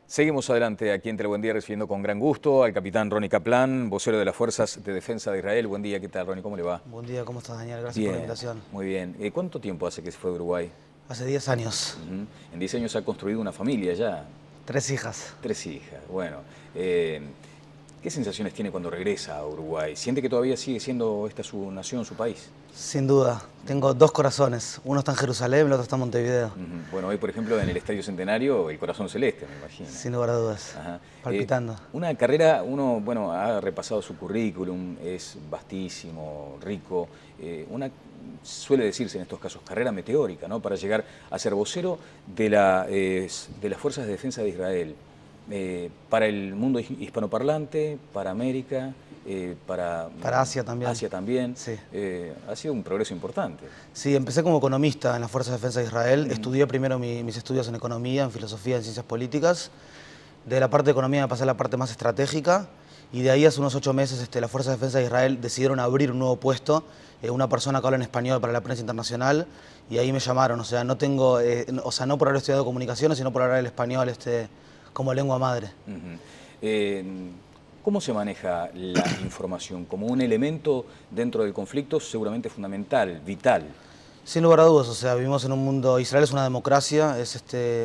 Seguimos adelante aquí en Telebuen recibiendo con gran gusto al capitán Ronnie Kaplan, vocero de las Fuerzas de Defensa de Israel. Buen día, ¿qué tal, Ronnie? ¿Cómo le va? Buen día, ¿cómo estás, Daniel? Gracias Bien, por la invitación. muy bien. ¿Cuánto tiempo hace que se fue de Uruguay? Hace 10 años. En 10 años ha construido una familia ya. 3 hijas. 3 hijas, bueno. ¿Qué sensaciones tiene cuando regresa a Uruguay? ¿Siente que todavía sigue siendo esta su nación, su país? Sin duda. Tengo 2 corazones. Uno está en Jerusalén, el otro está en Montevideo. Bueno, hoy, por ejemplo, en el Estadio Centenario, el corazón celeste, me imagino. Sin lugar a dudas. Ajá. Palpitando. Una carrera, uno, bueno, ha repasado su currículum, es vastísimo, rico. Una, suele decirse en estos casos, carrera meteórica, ¿no? Para llegar a ser vocero de las Fuerzas de Defensa de Israel. Para el mundo hispanoparlante, para América, para Asia también. Asia también. Sí. Ha sido un progreso importante. Sí, empecé como economista en las Fuerzas de Defensa de Israel. Estudié primero mis estudios en economía, en filosofía, en ciencias políticas. De la parte de economía me pasé a la parte más estratégica. Y de ahí hace unos 8 meses las Fuerzas de Defensa de Israel decidieron abrir un nuevo puesto, una persona que habla en español para la prensa internacional, y ahí me llamaron. O sea, no tengo, no por haber estudiado comunicaciones, sino por hablar el español como lengua madre. ¿Cómo se maneja la información? Como un elemento dentro del conflicto seguramente fundamental, vital. Sin lugar a dudas, o sea, vivimos en un mundo, Israel es una democracia, es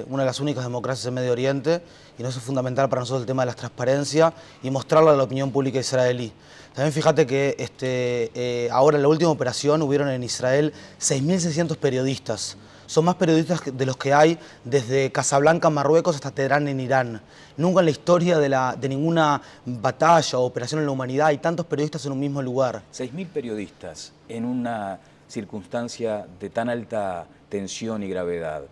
una de las únicas democracias en Medio Oriente, y no es fundamental para nosotros el tema de la transparencia y mostrarlo a la opinión pública israelí. También fíjate que ahora en la última operación hubieron en Israel 6.600 periodistas. Son más periodistas de los que hay desde Casablanca, Marruecos, hasta Teherán en Irán. Nunca en la historia de ninguna batalla o operación en la humanidad hay tantos periodistas en un mismo lugar. 6.000 periodistas en una circunstancia de tan alta tensión y gravedad.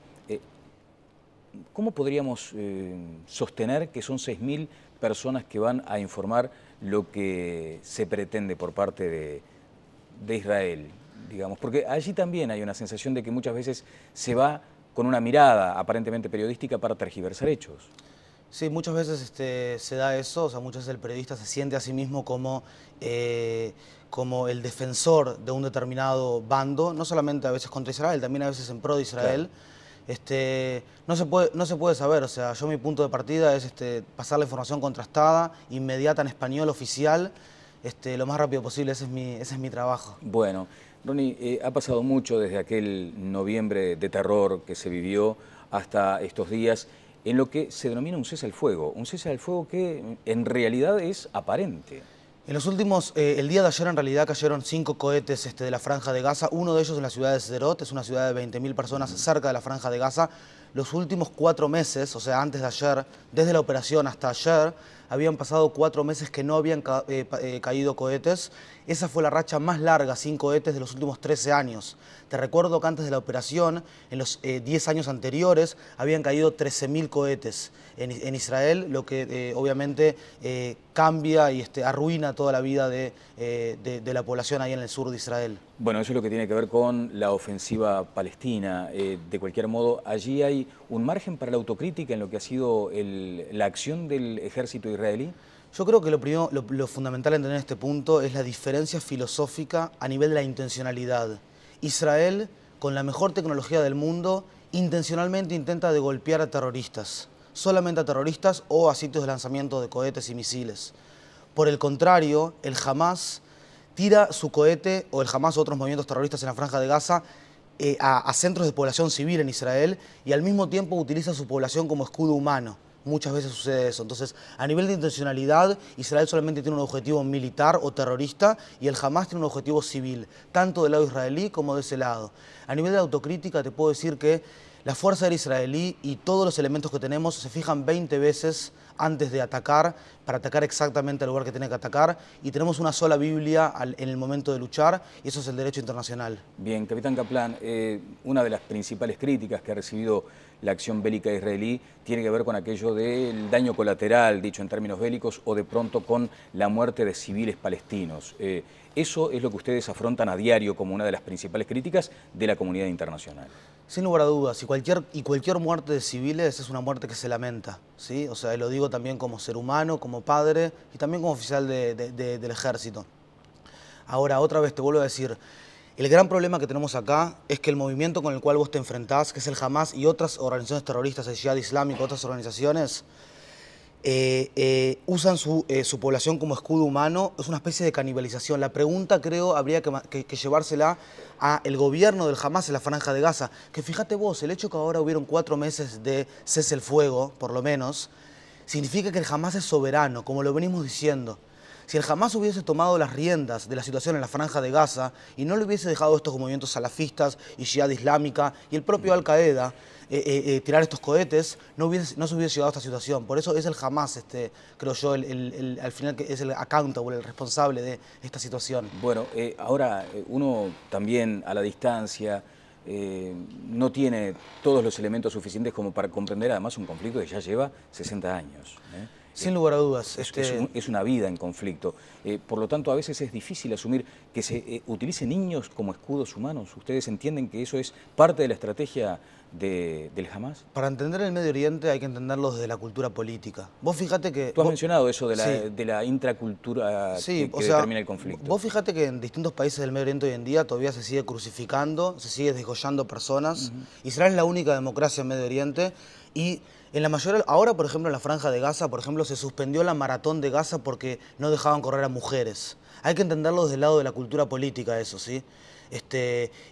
¿Cómo podríamos sostener que son 6.000 personas que van a informar lo que se pretende por parte de Israel? Digamos, porque allí también hay una sensación de que muchas veces se va con una mirada aparentemente periodística para tergiversar hechos. Sí, muchas veces se da eso, o sea, muchas veces el periodista se siente a sí mismo como el defensor de un determinado bando, no solamente a veces contra Israel, también a veces en pro de Israel. Claro. No se puede saber, o sea, yo mi punto de partida es pasar la información contrastada, inmediata, en español, oficial, lo más rápido posible, ese es mi trabajo. Bueno, Ronnie, ha pasado mucho desde aquel noviembre de terror que se vivió hasta estos días en lo que se denomina un cese al fuego que en realidad es aparente. En los últimos, el día de ayer en realidad cayeron 5 cohetes de la Franja de Gaza, uno de ellos en la ciudad de Sderot, es una ciudad de 20.000 personas cerca de la Franja de Gaza. Los últimos 4 meses, o sea, antes de ayer, desde la operación hasta ayer, habían pasado 4 meses que no habían caído cohetes. Esa fue la racha más larga sin cohetes de los últimos 13 años. Te recuerdo que antes de la operación, en los 10 años anteriores, habían caído 13.000 cohetes en Israel, lo que obviamente cambia y arruina toda la vida de la población ahí en el sur de Israel. Bueno, eso es lo que tiene que ver con la ofensiva palestina. De cualquier modo, allí hay un margen para la autocrítica en lo que ha sido la acción del ejército israelí. Yo creo que lo fundamental a entender en este punto es la diferencia filosófica a nivel de la intencionalidad. Israel, con la mejor tecnología del mundo, intencionalmente intenta de golpear a terroristas, solamente a terroristas o a sitios de lanzamiento de cohetes y misiles. Por el contrario, el Hamas tira su cohete, o el Hamas o otros movimientos terroristas en la Franja de Gaza, a centros de población civil en Israel, y al mismo tiempo utiliza su población como escudo humano. Muchas veces sucede eso. Entonces, a nivel de intencionalidad, Israel solamente tiene un objetivo militar o terrorista y el Hamas tiene un objetivo civil, tanto del lado israelí como de ese lado. A nivel de autocrítica, te puedo decir que la Fuerza Aérea Israelí y todos los elementos que tenemos se fijan 20 veces antes de atacar, para atacar exactamente al lugar que tiene que atacar, y tenemos una sola Biblia en el momento de luchar, y eso es el derecho internacional. Bien, capitán Kaplan, una de las principales críticas que ha recibido la acción bélica israelí tiene que ver con aquello del daño colateral, dicho en términos bélicos, o de pronto con la muerte de civiles palestinos. Eso es lo que ustedes afrontan a diario como una de las principales críticas de la comunidad internacional. Sin lugar a dudas, y cualquier muerte de civiles es una muerte que se lamenta, ¿sí? O sea, lo digo también como ser humano, como padre y también como oficial del ejército. Ahora, otra vez te vuelvo a decir, el gran problema que tenemos acá es que el movimiento con el cual vos te enfrentás, que es el Hamas y otras organizaciones terroristas, el Jihad Islámico, otras organizaciones, usan su población como escudo humano. Es una especie de canibalización. La pregunta, creo, habría que llevársela al gobierno del Hamás en la Franja de Gaza. Que fíjate vos, el hecho que ahora hubieron 4 meses de cese el fuego, por lo menos, significa que el Hamás es soberano, como lo venimos diciendo. Si el Hamás hubiese tomado las riendas de la situación en la Franja de Gaza y no le hubiese dejado estos movimientos salafistas y Jihad Islámica y el propio Al-Qaeda tirar estos cohetes, no se hubiese llegado a esta situación. Por eso es el Hamás, creo yo, al final que es el accountable, el responsable de esta situación. Bueno, ahora uno también a la distancia no tiene todos los elementos suficientes como para comprender además un conflicto que ya lleva 60 años. Sin lugar a dudas. Es una vida en conflicto. Por lo tanto, a veces es difícil asumir que se utilicen niños como escudos humanos. ¿Ustedes entienden que eso es parte de la estrategia del Hamás? Para entender el Medio Oriente hay que entenderlo desde la cultura política. Vos fíjate que... Tú has mencionado eso de la intracultura que determina el conflicto. Vos fíjate que en distintos países del Medio Oriente hoy en día todavía se sigue crucificando, se sigue desgollando personas. Israel es la única democracia en Medio Oriente y... En la mayoría, ahora, por ejemplo, en la Franja de Gaza, por ejemplo, se suspendió la maratón de Gaza porque no dejaban correr a mujeres. Hay que entenderlo desde el lado de la cultura política, eso, ¿sí?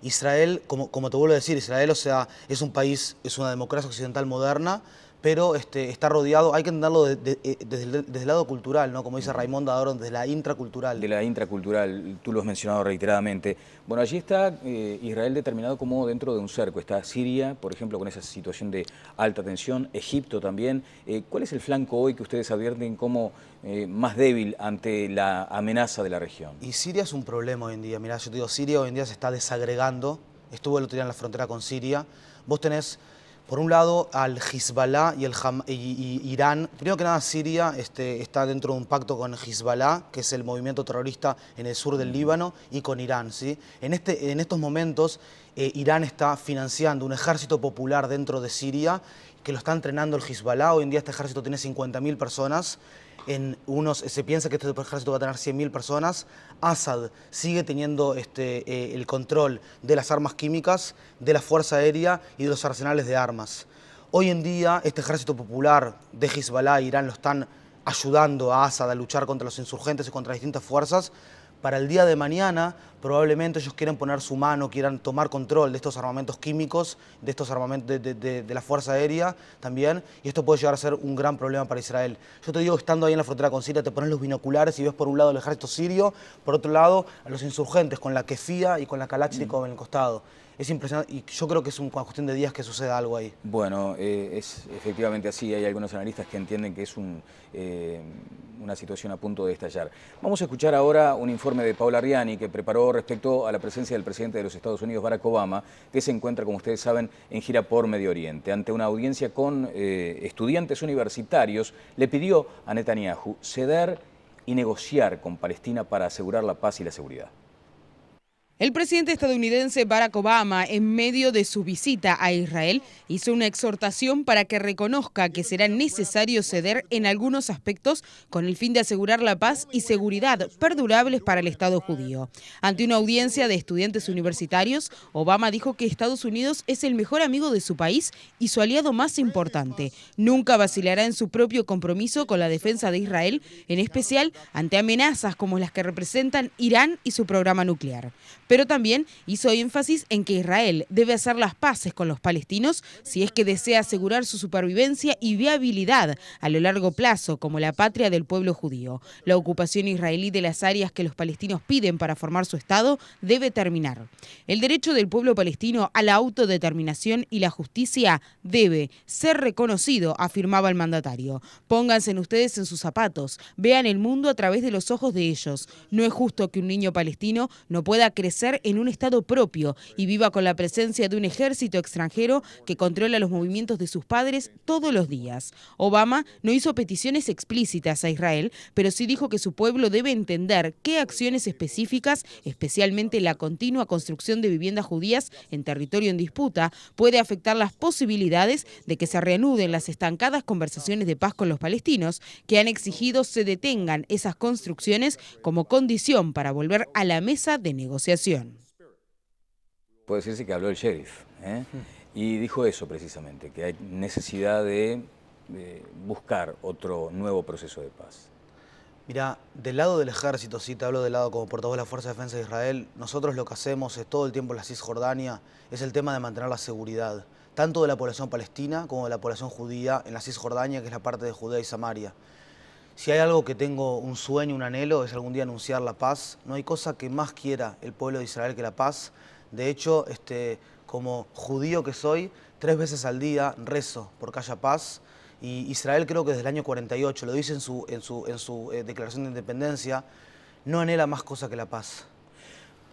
Israel, como te vuelvo a decir, Israel, o sea, es un país, es una democracia occidental moderna, pero está rodeado, hay que entenderlo desde el lado cultural, ¿no? Como dice Raimonda ahora, desde la intracultural. De la intracultural, tú lo has mencionado reiteradamente. Bueno, allí está Israel determinado como dentro de un cerco. Está Siria, por ejemplo, con esa situación de alta tensión, Egipto también. ¿Cuál es el flanco hoy que ustedes advierten como más débil ante la amenaza de la región? Y Siria es un problema hoy en día. Mirá, yo te digo, Siria hoy en día se está desagregando. Estuvo el otro día en la frontera con Siria. Vos tenés... Por un lado, al Hezbollah y Irán. Primero que nada, Siria está dentro de un pacto con Hezbollah, que es el movimiento terrorista en el sur del Líbano, y con Irán, ¿sí? En estos momentos, Irán está financiando un ejército popular dentro de Siria, que lo está entrenando el Hezbollah. Hoy en día este ejército tiene 50.000 personas. Se piensa que este ejército va a tener 100.000 personas. Assad sigue teniendo el control de las armas químicas, de la fuerza aérea y de los arsenales de armas. Hoy en día este ejército popular de Hezbollah e Irán lo están ayudando a Assad a luchar contra los insurgentes y contra distintas fuerzas. Para el día de mañana, probablemente ellos quieran poner su mano, quieran tomar control de estos armamentos químicos, de estos armamentos de la Fuerza Aérea también, y esto puede llegar a ser un gran problema para Israel. Yo te digo, estando ahí en la frontera con Siria, te pones los binoculares y ves por un lado el ejército sirio, por otro lado a los insurgentes con la Kefía y con la Kalashnikov en el costado. Es impresionante y yo creo que es una cuestión de días que suceda algo ahí. Bueno, es efectivamente así. Hay algunos analistas que entienden que es una situación a punto de estallar. Vamos a escuchar ahora un informe de Paula Riani que preparó respecto a la presencia del presidente de los Estados Unidos, Barack Obama, que se encuentra, como ustedes saben, en gira por Medio Oriente. Ante una audiencia con estudiantes universitarios, le pidió a Netanyahu ceder y negociar con Palestina para asegurar la paz y la seguridad. El presidente estadounidense Barack Obama, en medio de su visita a Israel, hizo una exhortación para que reconozca que será necesario ceder en algunos aspectos con el fin de asegurar la paz y seguridad perdurables para el Estado judío. Ante una audiencia de estudiantes universitarios, Obama dijo que Estados Unidos es el mejor amigo de su país y su aliado más importante. Nunca vacilará en su propio compromiso con la defensa de Israel, en especial ante amenazas como las que representan Irán y su programa nuclear. Pero también hizo énfasis en que Israel debe hacer las paces con los palestinos si es que desea asegurar su supervivencia y viabilidad a lo largo plazo como la patria del pueblo judío. La ocupación israelí de las áreas que los palestinos piden para formar su Estado debe terminar. El derecho del pueblo palestino a la autodeterminación y la justicia debe ser reconocido, afirmaba el mandatario. Pónganse ustedes en sus zapatos, vean el mundo a través de los ojos de ellos. No es justo que un niño palestino no pueda crecer en un Estado propio y viva con la presencia de un ejército extranjero que controla los movimientos de sus padres todos los días. Obama no hizo peticiones explícitas a Israel, pero sí dijo que su pueblo debe entender qué acciones específicas, especialmente la continua construcción de viviendas judías en territorio en disputa, puede afectar las posibilidades de que se reanuden las estancadas conversaciones de paz con los palestinos, que han exigido se detengan esas construcciones como condición para volver a la mesa de negociación. Puede decirse que habló el sheriff, y dijo eso precisamente, que hay necesidad de buscar otro nuevo proceso de paz? Mira, del lado del ejército, sí te hablo del lado como portavoz de la Fuerza de Defensa de Israel, nosotros lo que hacemos es todo el tiempo en la Cisjordania, es el tema de mantener la seguridad, tanto de la población palestina como de la población judía en la Cisjordania, que es la parte de Judea y Samaria. Si hay algo que tengo un sueño, un anhelo, es algún día anunciar la paz. No hay cosa que más quiera el pueblo de Israel que la paz. De hecho, como judío que soy, 3 veces al día rezo por que haya paz. Y Israel, creo que desde el año 48, lo dice en su declaración de independencia, no anhela más cosa que la paz.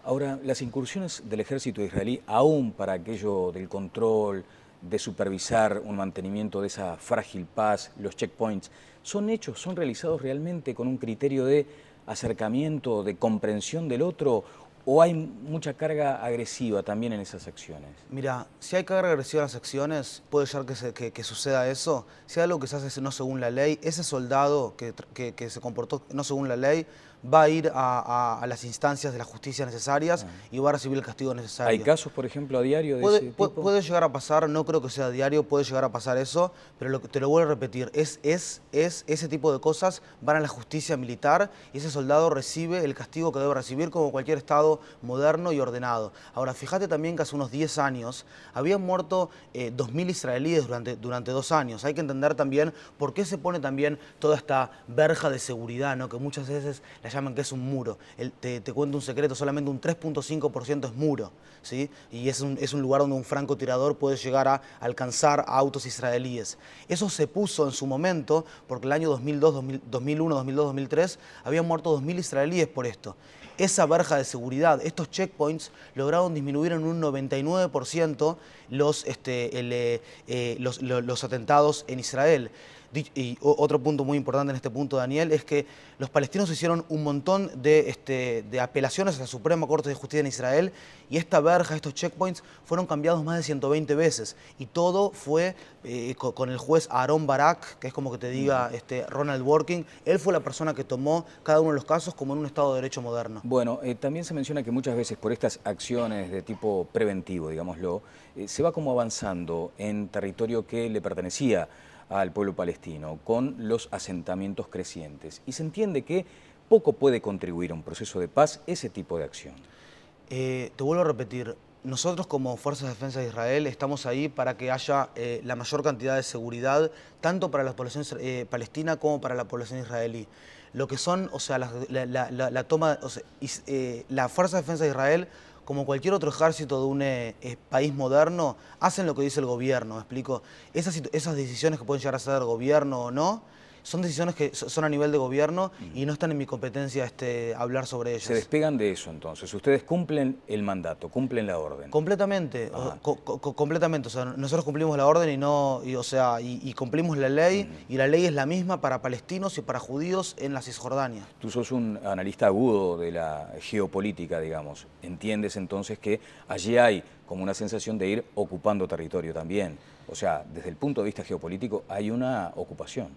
Ahora, las incursiones del ejército israelí, aún para aquello del control, de supervisar un mantenimiento de esa frágil paz, los checkpoints, ¿son hechos, son realizados realmente con un criterio de acercamiento, de comprensión del otro, o hay mucha carga agresiva también en esas acciones? Mira, si hay carga agresiva en las acciones, puede ser que suceda eso. Si hay algo que se hace no según la ley, ese soldado que se comportó no según la ley va a ir a las instancias de la justicia necesarias y va a recibir el castigo necesario. ¿Hay casos, por ejemplo, a diario de ese tipo? Puede llegar a pasar, no creo que sea a diario, puede llegar a pasar eso, pero te lo vuelvo a repetir, ese tipo de cosas van a la justicia militar y ese soldado recibe el castigo que debe recibir como cualquier Estado moderno y ordenado. Ahora, fíjate también que hace unos 10 años habían muerto 2.000 israelíes durante 2 años. Hay que entender también por qué se pone también toda esta verja de seguridad, ¿no? Que muchas veces la llaman que es un muro. Te cuento un secreto, solamente un 3.5% es muro, ¿sí? Y es un lugar donde un francotirador puede llegar a alcanzar a autos israelíes. Eso se puso en su momento porque el año 2002, 2001, 2002, 2003 habían muerto 2.000 israelíes por esto. Esa verja de seguridad, estos checkpoints lograron disminuir en un 99% los atentados en Israel. Y otro punto muy importante en este punto, Daniel, es que los palestinos hicieron un montón de apelaciones a la Suprema Corte de Justicia en Israel y esta verja, estos checkpoints, fueron cambiados más de 120 veces. Y todo fue con el juez Aarón Barak, que es como que te diga Ronald Working. Él fue la persona que tomó cada uno de los casos como en un Estado de Derecho moderno. Bueno, también se menciona que muchas veces por estas acciones de tipo preventivo, digámoslo, se va como avanzando en territorio que le pertenecía al pueblo palestino, con los asentamientos crecientes. Y se entiende que poco puede contribuir a un proceso de paz ese tipo de acción. Te vuelvo a repetir, nosotros como Fuerzas de Defensa de Israel estamos ahí para que haya la mayor cantidad de seguridad, tanto para la población palestina como para la población israelí. Lo que son, o sea, la toma, o sea, la Fuerza de Defensa de Israel, como cualquier otro ejército de un país moderno, hacen lo que dice el gobierno, ¿me explico? Esas decisiones que pueden llegar a ser del gobierno o no, son decisiones que son a nivel de gobierno y no están en mi competencia hablar sobre ellas. Se despegan de eso entonces, ustedes cumplen el mandato, cumplen la orden. Completamente, completamente. O sea, nosotros cumplimos la orden y cumplimos la ley, y la ley es la misma para palestinos y para judíos en la Cisjordania. Tú sos un analista agudo de la geopolítica, digamos. ¿Entiendes entonces que allí hay como una sensación de ir ocupando territorio también? O sea, desde el punto de vista geopolítico hay una ocupación.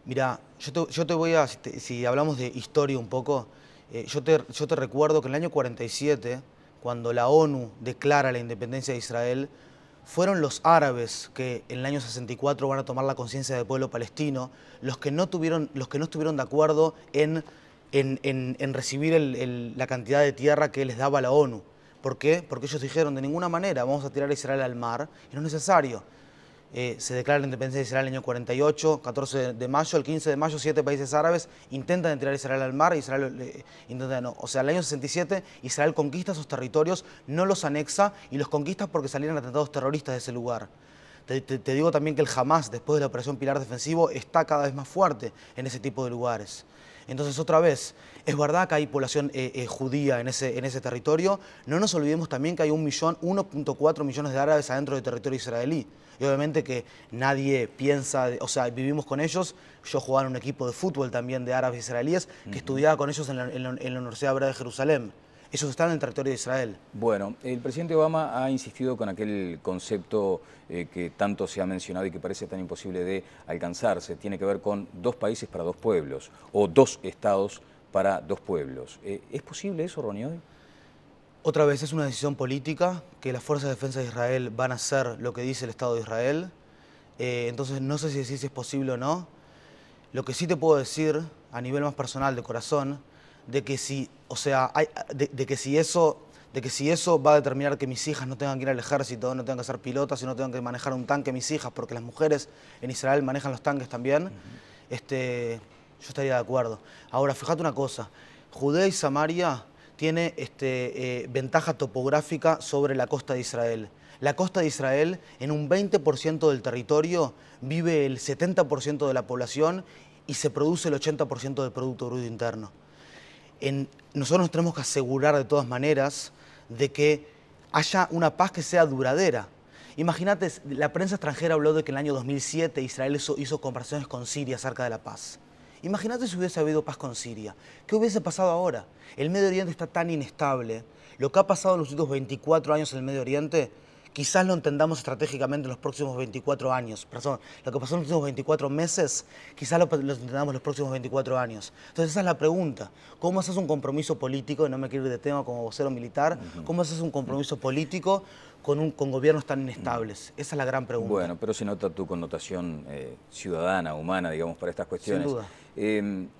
Mira, yo te voy a, si hablamos de historia un poco, yo te recuerdo que en el año 47, cuando la ONU declara la independencia de Israel, fueron los árabes que en el año 64 van a tomar la conciencia del pueblo palestino, los que no estuvieron de acuerdo en recibir la cantidad de tierra que les daba la ONU. ¿Por qué? Porque ellos dijeron, de ninguna manera vamos a tirar a Israel al mar, y no es necesario. Se declara la independencia de Israel en el año 48, 14 de mayo, el 15 de mayo 7 países árabes intentan tirar a Israel al mar, Israel intenta no. O sea, en el año 67 Israel conquista esos territorios, no los anexa y los conquista porque salieron atentados terroristas de ese lugar. Te digo también que el Hamas, después de la operación Pilar Defensivo, está cada vez más fuerte en ese tipo de lugares. Entonces, otra vez, es verdad que hay población judía en ese territorio. No nos olvidemos también que hay 1.4 millones de árabes adentro del territorio israelí. Y obviamente que nadie piensa, o sea, vivimos con ellos. Yo jugaba en un equipo de fútbol también de árabes israelíes que estudiaba con ellos en la Universidad Hebrea de Jerusalén. Ellos están en el territorio de Israel. Bueno, el presidente Obama ha insistido con aquel concepto que tanto se ha mencionado y que parece tan imposible de alcanzarse. Tiene que ver con 2 países para 2 pueblos, o 2 estados para 2 pueblos. ¿Es posible eso, Ronnie, hoy? Otra vez, es una decisión política que las Fuerzas de Defensa de Israel van a hacer lo que dice el Estado de Israel. entonces no sé si es posible o no. Lo que sí te puedo decir, a nivel más personal, de corazón, de que si, o sea, de que si eso va a determinar que mis hijas no tengan que ir al ejército, no tengan que ser pilotas y no tengan que manejar un tanque mis hijas, porque las mujeres en Israel manejan los tanques también, yo estaría de acuerdo. Ahora, fíjate una cosa, Judea y Samaria tiene ventaja topográfica sobre la costa de Israel. La costa de Israel, en un 20% del territorio, vive el 70% de la población y se produce el 80% del Producto Bruto Interno. Nosotros nos tenemos que asegurar de todas maneras de que haya una paz que sea duradera. Imagínate, la prensa extranjera habló de que en el año 2007 Israel hizo conversaciones con Siria acerca de la paz. Imagínate si hubiese habido paz con Siria. ¿Qué hubiese pasado ahora? El Medio Oriente está tan inestable. Lo que ha pasado en los últimos 24 años en el Medio Oriente, quizás lo entendamos estratégicamente en los próximos 24 años. Perdón, lo que pasó en los últimos 24 meses, quizás lo entendamos en los próximos 24 años. Entonces esa es la pregunta. ¿Cómo haces un compromiso político, y no me quiero ir de tema como vocero militar, cómo haces un compromiso político con gobiernos tan inestables? Esa es la gran pregunta. Bueno, pero se nota tu connotación ciudadana, humana, digamos, para estas cuestiones. Sin duda.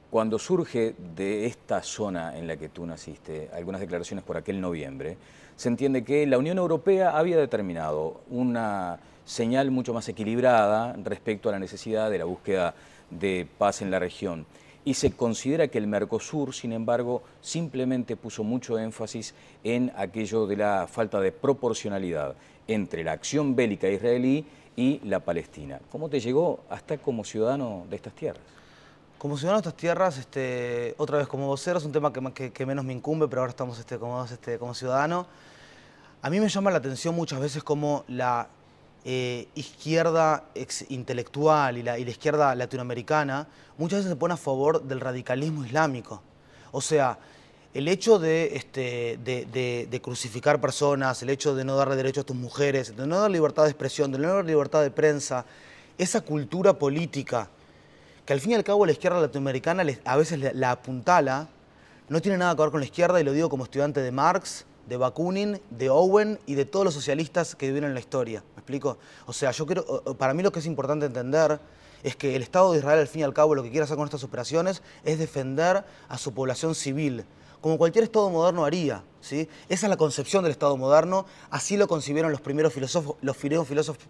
Cuando surge de esta zona en la que tú naciste, algunas declaraciones por aquel noviembre, se entiende que la Unión Europea había determinado una señal mucho más equilibrada respecto a la necesidad de la búsqueda de paz en la región. Y se considera que el Mercosur, sin embargo, simplemente puso mucho énfasis en aquello de la falta de proporcionalidad entre la acción bélica israelí y la palestina. ¿Cómo te llegó hasta como ciudadano de estas tierras? Como ciudadano de estas tierras, otra vez como vocero, es un tema que menos me incumbe, pero ahora estamos como ciudadano. A mí me llama la atención muchas veces cómo la izquierda intelectual y la izquierda latinoamericana muchas veces se pone a favor del radicalismo islámico. O sea, el hecho de crucificar personas, el hecho de no darle derecho a tus mujeres, de no dar libertad de expresión, de no dar libertad de prensa, esa cultura política que al fin y al cabo la izquierda latinoamericana a veces la apuntala, no tiene nada que ver con la izquierda, y lo digo como estudiante de Marx, de Bakunin, de Owen y de todos los socialistas que vivieron en la historia. ¿Me explico? O sea, para mí lo que es importante entender es que el Estado de Israel, al fin y al cabo, lo que quiere hacer con estas operaciones es defender a su población civil, como cualquier Estado moderno haría, ¿sí? Esa es la concepción del Estado moderno, así lo concibieron los primeros filósofos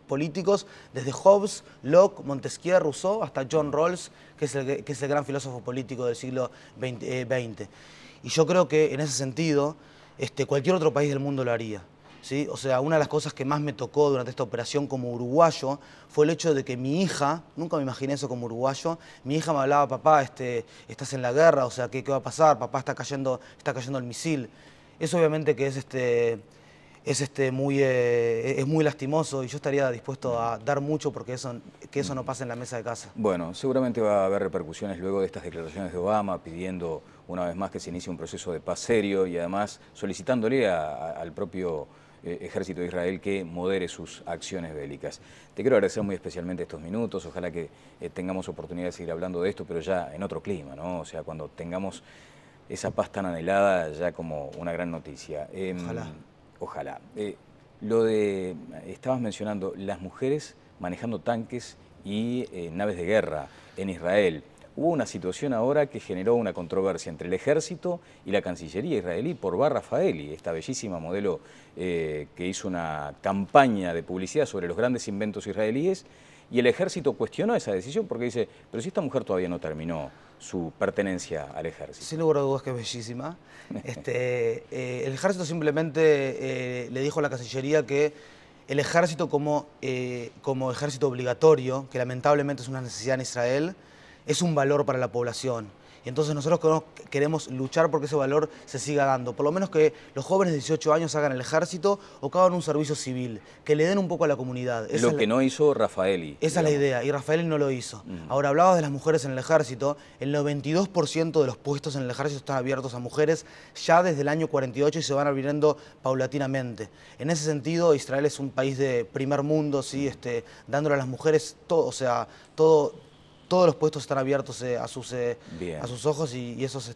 políticos, desde Hobbes, Locke, Montesquieu, Rousseau, hasta John Rawls, que es el gran filósofo político del siglo XX. Y yo creo que en ese sentido, cualquier otro país del mundo lo haría, ¿sí? O sea, una de las cosas que más me tocó durante esta operación como uruguayo fue el hecho de que mi hija, nunca me imaginé eso como uruguayo, mi hija me hablaba: papá, estás en la guerra, o sea, ¿qué va a pasar? Papá, está cayendo el misil. Eso obviamente que es muy lastimoso, y yo estaría dispuesto a dar mucho porque eso no pase en la mesa de casa. Bueno, seguramente va a haber repercusiones luego de estas declaraciones de Obama pidiendo una vez más que se inicie un proceso de paz serio y además solicitándole al propio ejército de Israel que modere sus acciones bélicas. Te quiero agradecer muy especialmente estos minutos, ojalá que tengamos oportunidad de seguir hablando de esto, pero ya en otro clima, ¿no? O sea, cuando tengamos esa paz tan anhelada ya como una gran noticia. Ojalá. Ojalá. Estabas mencionando las mujeres manejando tanques y naves de guerra en Israel. Hubo una situación ahora que generó una controversia entre el ejército y la Cancillería israelí por Bar Rafaeli, esta bellísima modelo que hizo una campaña de publicidad sobre los grandes inventos israelíes, y el ejército cuestionó esa decisión porque dice: pero si esta mujer todavía no terminó su pertenencia al ejército. Sin lugar a dudas que es bellísima. El ejército simplemente le dijo a la Cancillería que el ejército como ejército obligatorio, que lamentablemente es una necesidad en Israel, es un valor para la población. Y entonces nosotros queremos luchar porque ese valor se siga dando. Por lo menos que los jóvenes de 18 años hagan el ejército o que hagan un servicio civil, que le den un poco a la comunidad. Lo que no hizo Rafaeli. Esa es la idea, y Rafaeli no lo hizo. Ahora, hablabas de las mujeres en el ejército. El 92% de los puestos en el ejército están abiertos a mujeres ya desde el año 48 y se van abriendo paulatinamente. En ese sentido, Israel es un país de primer mundo, ¿sí? Dándole a las mujeres todo, o sea, todo todos los puestos están abiertos a sus ojos y esos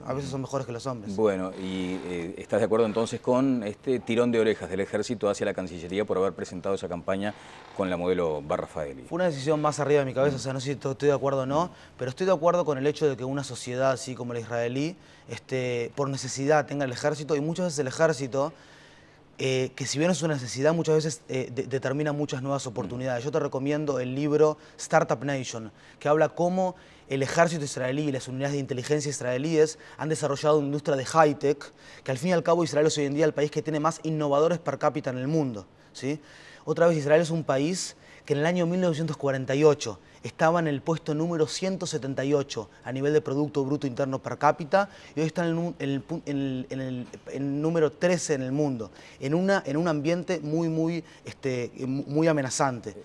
a veces son mejores que los hombres. Bueno, y ¿estás de acuerdo entonces con este tirón de orejas del ejército hacia la Cancillería por haber presentado esa campaña con la modelo Barrafaeli? Fue una decisión más arriba de mi cabeza, o sea, no sé si estoy de acuerdo o no, pero estoy de acuerdo con el hecho de que una sociedad así como la israelí, por necesidad tenga el ejército, y muchas veces el ejército, que si bien es una necesidad, muchas veces determina muchas nuevas oportunidades. Yo te recomiendo el libro Startup Nation, que habla cómo el ejército israelí y las unidades de inteligencia israelíes han desarrollado una industria de high-tech, que al fin y al cabo Israel es hoy en día el país que tiene más innovadores per cápita en el mundo, ¿sí? Otra vez, Israel es un país que en el año 1948 estaba en el puesto número 178 a nivel de Producto Bruto Interno per cápita, y hoy está en el número 13 en el mundo, en un ambiente muy amenazante.